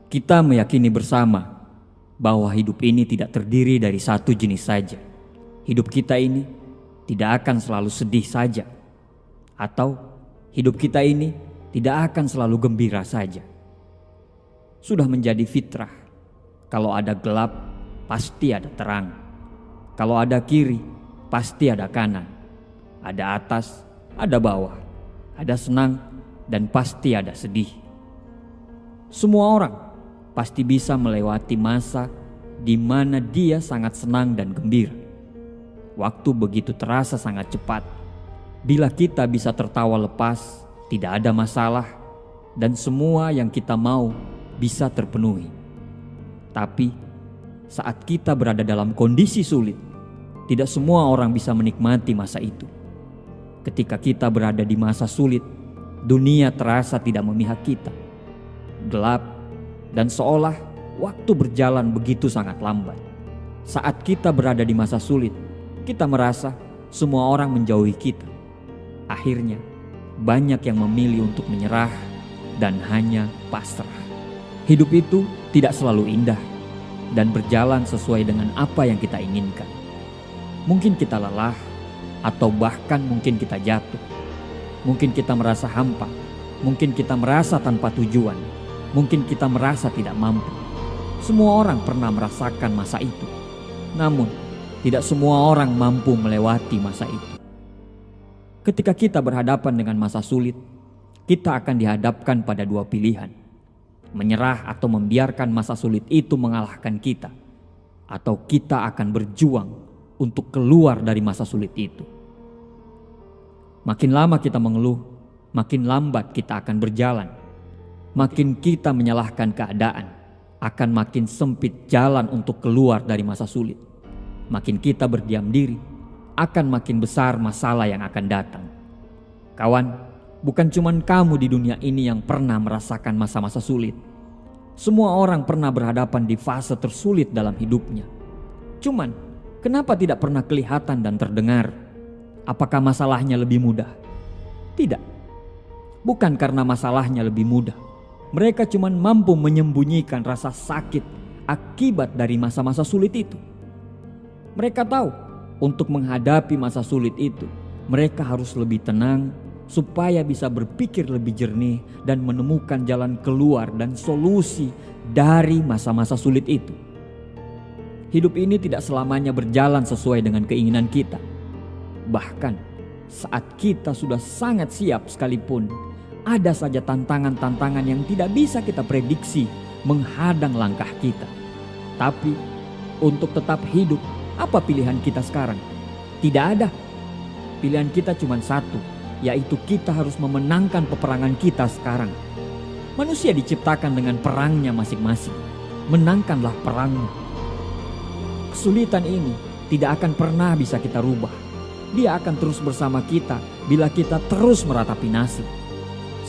Kita meyakini bersama bahwa hidup ini tidak terdiri dari satu jenis saja. Hidup kita ini tidak akan selalu sedih saja, atau hidup kita ini tidak akan selalu gembira saja. Sudah menjadi fitrah, kalau ada gelap pasti ada terang. Kalau ada kiri pasti ada kanan. Ada atas, ada bawah. Ada senang dan pasti ada sedih. Semua orang pasti bisa melewati masa di mana dia sangat senang dan gembira. Waktu begitu terasa sangat cepat. Bila kita bisa tertawa lepas, tidak ada masalah, dan semua yang kita mau bisa terpenuhi. Tapi saat kita berada dalam kondisi sulit, tidak semua orang bisa menikmati masa itu. Ketika kita berada di masa sulit, dunia terasa tidak memihak kita. Gelap dan seolah waktu berjalan begitu sangat lambat. Saat kita berada di masa sulit, kita merasa semua orang menjauhi kita. Akhirnya, banyak yang memilih untuk menyerah dan hanya pasrah. Hidup itu tidak selalu indah dan berjalan sesuai dengan apa yang kita inginkan. Mungkin kita lelah, atau bahkan mungkin kita jatuh. Mungkin kita merasa hampa, mungkin kita merasa tanpa tujuan, mungkin kita merasa tidak mampu. Semua orang pernah merasakan masa itu. Namun, tidak semua orang mampu melewati masa itu. Ketika kita berhadapan dengan masa sulit, kita akan dihadapkan pada dua pilihan. Menyerah atau membiarkan masa sulit itu mengalahkan kita, atau kita akan berjuang untuk keluar dari masa sulit itu. Makin lama kita mengeluh, makin lambat kita akan berjalan. Makin kita menyalahkan keadaan, akan makin sempit jalan untuk keluar dari masa sulit. Makin kita berdiam diri, akan makin besar masalah yang akan datang. Kawan, bukan cuma kamu di dunia ini yang pernah merasakan masa-masa sulit. Semua orang pernah berhadapan di fase tersulit dalam hidupnya. Cuman, kenapa tidak pernah kelihatan dan terdengar? Apakah masalahnya lebih mudah? Tidak. Bukan karena masalahnya lebih mudah. Mereka cuma mampu menyembunyikan rasa sakit akibat dari masa-masa sulit itu. Mereka tahu untuk menghadapi masa sulit itu, mereka harus lebih tenang supaya bisa berpikir lebih jernih dan menemukan jalan keluar dan solusi dari masa-masa sulit itu. Hidup ini tidak selamanya berjalan sesuai dengan keinginan kita. Bahkan saat kita sudah sangat siap sekalipun, ada saja tantangan-tantangan yang tidak bisa kita prediksi menghadang langkah kita. Tapi untuk tetap hidup, apa pilihan kita sekarang? Tidak ada. Pilihan kita cuma satu, yaitu kita harus memenangkan peperangan kita sekarang. Manusia diciptakan dengan perangnya masing-masing. Menangkanlah perangmu. Kesulitan ini tidak akan pernah bisa kita rubah. Dia akan terus bersama kita bila kita terus meratapi nasib.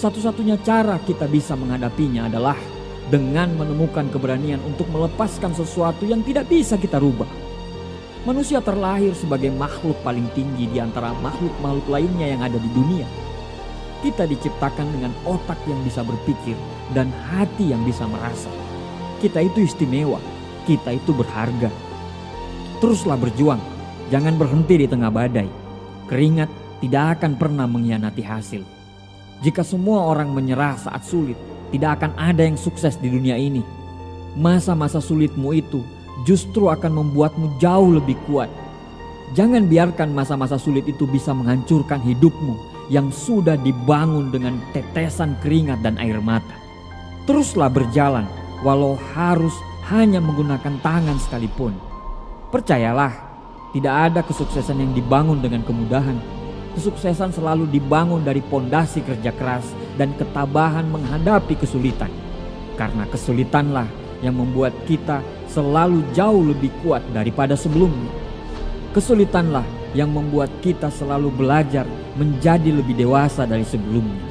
Satu-satunya cara kita bisa menghadapinya adalah dengan menemukan keberanian untuk melepaskan sesuatu yang tidak bisa kita rubah. Manusia terlahir sebagai makhluk paling tinggi di antara makhluk-makhluk lainnya yang ada di dunia. Kita diciptakan dengan otak yang bisa berpikir dan hati yang bisa merasa. Kita itu istimewa, kita itu berharga. Teruslah berjuang, jangan berhenti di tengah badai. Keringat tidak akan pernah mengkhianati hasil. Jika semua orang menyerah saat sulit, tidak akan ada yang sukses di dunia ini. Masa-masa sulitmu itu justru akan membuatmu jauh lebih kuat. Jangan biarkan masa-masa sulit itu bisa menghancurkan hidupmu yang sudah dibangun dengan tetesan keringat dan air mata. Teruslah berjalan walau harus hanya menggunakan tangan sekalipun. Percayalah, tidak ada kesuksesan yang dibangun dengan kemudahan. Kesuksesan selalu dibangun dari pondasi kerja keras dan ketabahan menghadapi kesulitan. Karena kesulitanlah yang membuat kita selalu jauh lebih kuat daripada sebelumnya. Kesulitanlah yang membuat kita selalu belajar menjadi lebih dewasa dari sebelumnya.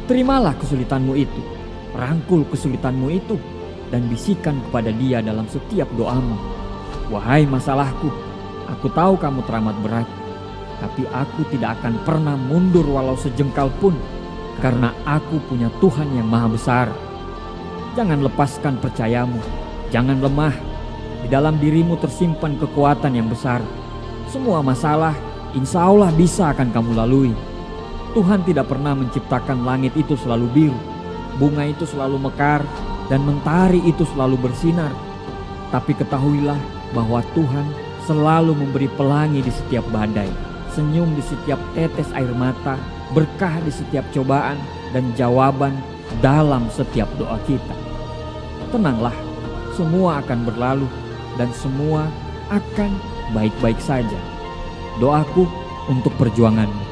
Terimalah kesulitanmu itu, rangkul kesulitanmu itu, dan bisikan kepada Dia dalam setiap doamu. Wahai masalahku, aku tahu kamu teramat berat, tapi aku tidak akan pernah mundur walau sejengkal pun, karena aku punya Tuhan yang Maha Besar. Jangan lepaskan percayamu, jangan lemah. Di dalam dirimu tersimpan kekuatan yang besar. Semua masalah insya Allah bisa akan kamu lalui. Tuhan tidak pernah menciptakan langit itu selalu biru, bunga itu selalu mekar, dan mentari itu selalu bersinar. Tapi ketahuilah bahwa Tuhan selalu memberi pelangi di setiap badai, senyum di setiap tetes air mata, berkah di setiap cobaan, dan jawaban dalam setiap doa kita. Tenanglah, semua akan berlalu dan semua akan baik-baik saja. Doaku untuk perjuanganmu.